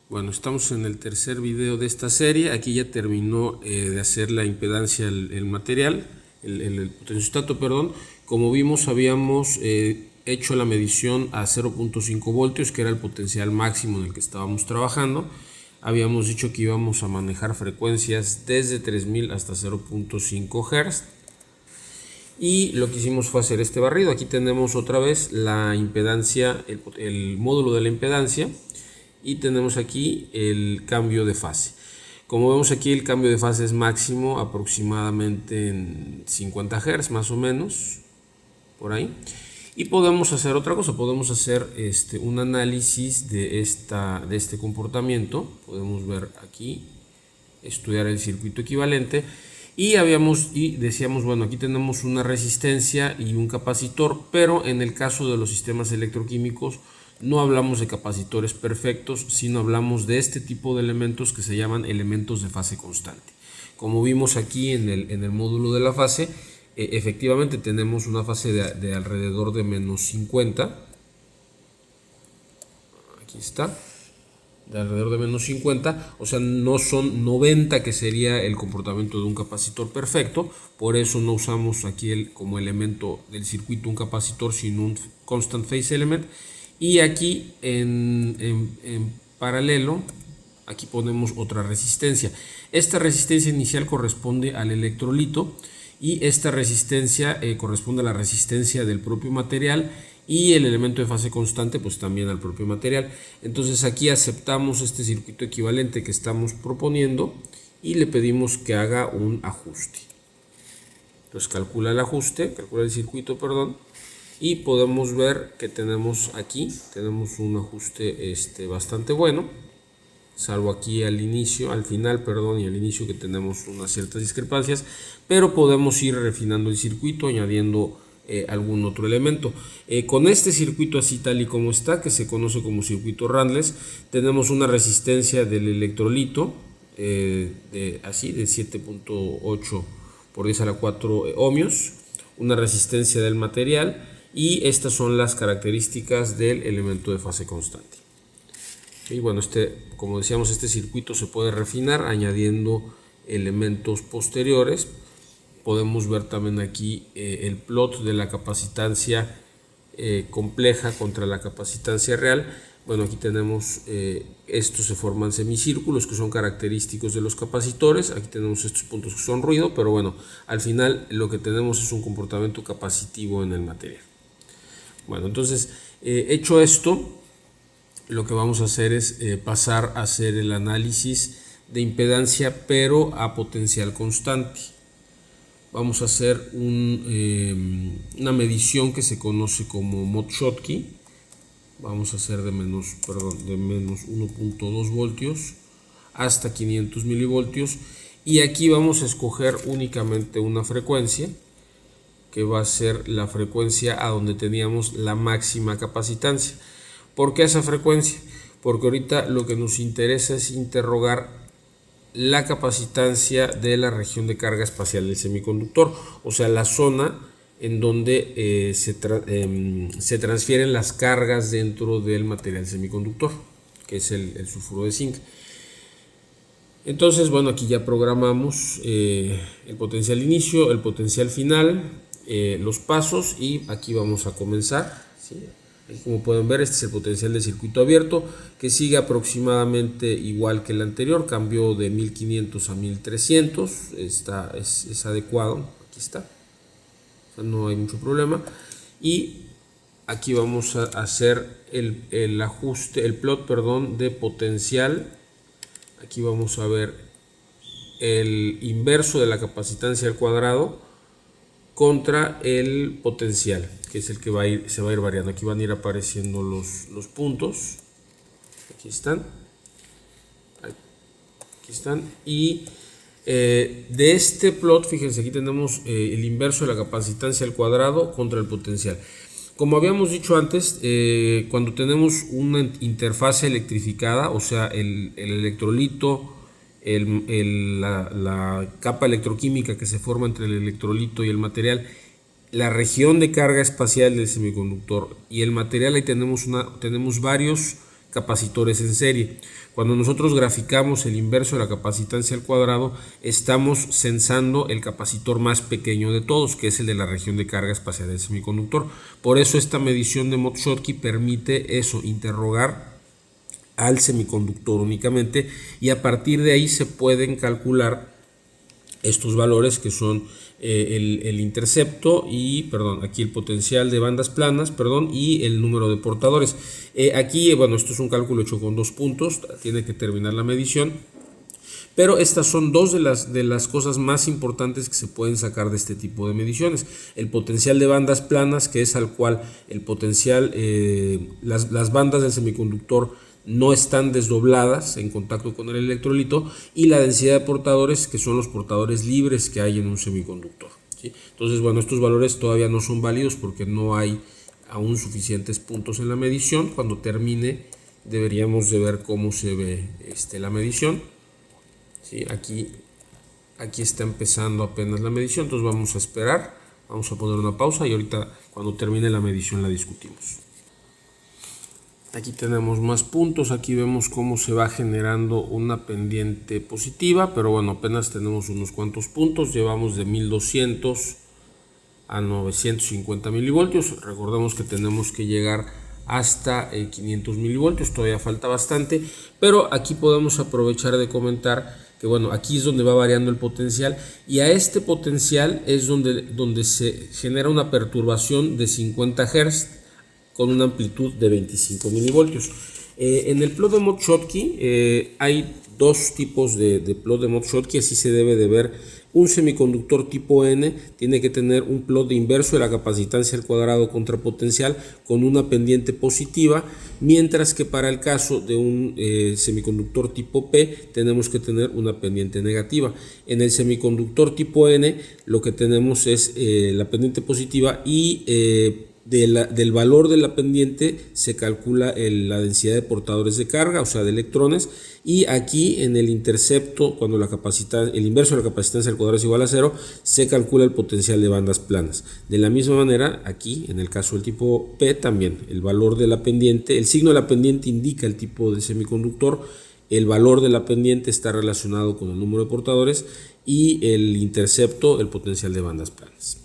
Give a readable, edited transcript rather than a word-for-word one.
Bueno, estamos en el tercer video de esta serie. Aquí ya terminó de hacer la impedancia el material, el potenciostato, perdón. Como vimos, habíamos hecho la medición a 0.5 voltios, que era el potencial máximo en el que estábamos trabajando. Habíamos dicho que íbamos a manejar frecuencias desde 3000 hasta 0.5 Hz. Y lo que hicimos fue hacer este barrido. Aquí tenemos otra vez la impedancia, el módulo de la impedancia. Y tenemos aquí el cambio de fase. Como vemos aquí, el cambio de fase es máximo aproximadamente en 50 Hz más o menos, por ahí. Y podemos hacer otra cosa, podemos hacer un análisis de este comportamiento. Podemos ver aquí, estudiar el circuito equivalente. Y decíamos, bueno, aquí tenemos una resistencia y un capacitor, pero en el caso de los sistemas electroquímicos no hablamos de capacitores perfectos, sino hablamos de este tipo de elementos que se llaman elementos de fase constante. Como vimos aquí en el módulo de la fase, efectivamente tenemos una fase de alrededor de menos 50. Aquí está. De alrededor de menos 50, o sea, no son 90 que sería el comportamiento de un capacitor perfecto. Por eso no usamos aquí como elemento del circuito un capacitor, sino un constant phase element. Y aquí en paralelo, aquí ponemos otra resistencia. Esta resistencia inicial corresponde al electrolito y esta resistencia corresponde a la resistencia del propio material, y el elemento de fase constante pues también al propio material. Entonces aquí aceptamos este circuito equivalente que estamos proponiendo y le pedimos que haga un ajuste. Entonces calcula el circuito, perdón. Y podemos ver que tenemos un ajuste bastante bueno, salvo aquí al final y al inicio, que tenemos unas ciertas discrepancias, pero podemos ir refinando el circuito añadiendo algún otro elemento. Con este circuito así tal y como está, que se conoce como circuito Randles, tenemos una resistencia del electrolito de 7.8 por 10 a la 4 ohmios, una resistencia del material, y estas son las características del elemento de fase constante. Y bueno, como decíamos, este circuito se puede refinar añadiendo elementos posteriores. Podemos ver también aquí el plot de la capacitancia compleja contra la capacitancia real. Bueno, aquí tenemos, estos se forman semicírculos que son característicos de los capacitores. Aquí tenemos estos puntos que son ruido, pero bueno, al final lo que tenemos es un comportamiento capacitivo en el material. Bueno, entonces, hecho esto, lo que vamos a hacer es pasar a hacer el análisis de impedancia, pero a potencial constante. Vamos a hacer una medición que se conoce como Mott-Schottky. Vamos a hacer de menos 1.2 voltios hasta 500 milivoltios. Y aquí vamos a escoger únicamente una frecuencia, que va a ser la frecuencia a donde teníamos la máxima capacitancia. ¿Por qué esa frecuencia? Porque ahorita lo que nos interesa es interrogar la capacitancia de la región de carga espacial del semiconductor, o sea, la zona en donde se transfieren las cargas dentro del material semiconductor, que es el sulfuro de zinc. Entonces, bueno, aquí ya programamos el potencial inicio, el potencial final, los pasos, y aquí vamos a comenzar, ¿sí? Aquí, como pueden ver, este es el potencial del circuito abierto, que sigue aproximadamente igual que el anterior, cambió de 1500 a 1300, es adecuado, aquí está, o sea, no hay mucho problema. Y aquí vamos a hacer el ajuste, el plot, perdón, de potencial. Aquí vamos a ver el inverso de la capacitancia al cuadrado contra el potencial, que es el que se va a ir variando. Aquí van a ir apareciendo los puntos. Aquí están. Y de este plot, fíjense, aquí tenemos el inverso de la capacitancia al cuadrado contra el potencial. Como habíamos dicho antes, cuando tenemos una interfase electrificada, o sea, el electrolito, la capa electroquímica que se forma entre el electrolito y el material, la región de carga espacial del semiconductor y el material, ahí tenemos varios capacitores en serie. Cuando nosotros graficamos el inverso de la capacitancia al cuadrado, estamos censando el capacitor más pequeño de todos, que es el de la región de carga espacial del semiconductor. Por eso esta medición de Mott-Schottky permite eso, interrogar al semiconductor únicamente, y a partir de ahí se pueden calcular estos valores que son el intercepto y, aquí el potencial de bandas planas, y el número de portadores. Aquí, esto es un cálculo hecho con 2 puntos, tiene que terminar la medición, pero estas son dos de las cosas más importantes que se pueden sacar de este tipo de mediciones. El potencial de bandas planas, que es al cual el potencial, las bandas del semiconductor no están desdobladas en contacto con el electrolito, y la densidad de portadores, que son los portadores libres que hay en un semiconductor, ¿sí? Entonces, estos valores todavía no son válidos porque no hay aún suficientes puntos en la medición. Cuando termine deberíamos de ver cómo se ve la medición, ¿sí? Aquí está empezando apenas la medición, entonces vamos a esperar, vamos a poner una pausa y ahorita cuando termine la medición la discutimos. Aquí tenemos más puntos, aquí vemos cómo se va generando una pendiente positiva, pero apenas tenemos unos cuantos puntos, llevamos de 1200 a 950 milivoltios, recordemos que tenemos que llegar hasta 500 milivoltios, todavía falta bastante, pero aquí podemos aprovechar de comentar que aquí es donde va variando el potencial, y a este potencial es donde se genera una perturbación de 50 Hz con una amplitud de 25 milivoltios. En el plot de Mott-Schottky hay dos tipos de plot de Mott-Schottky, así se debe de ver. Un semiconductor tipo N tiene que tener un plot de inverso de la capacitancia al cuadrado contra potencial con una pendiente positiva, mientras que para el caso de un semiconductor tipo P tenemos que tener una pendiente negativa. En el semiconductor tipo N lo que tenemos es la pendiente positiva, y del valor de la pendiente se calcula la densidad de portadores de carga, o sea de electrones, y aquí en el intercepto, cuando el inverso de la capacitancia al cuadrado es igual a 0, se calcula el potencial de bandas planas. De la misma manera, aquí en el caso del tipo P también, el valor de la pendiente, el signo de la pendiente indica el tipo de semiconductor, el valor de la pendiente está relacionado con el número de portadores, y el intercepto, el potencial de bandas planas.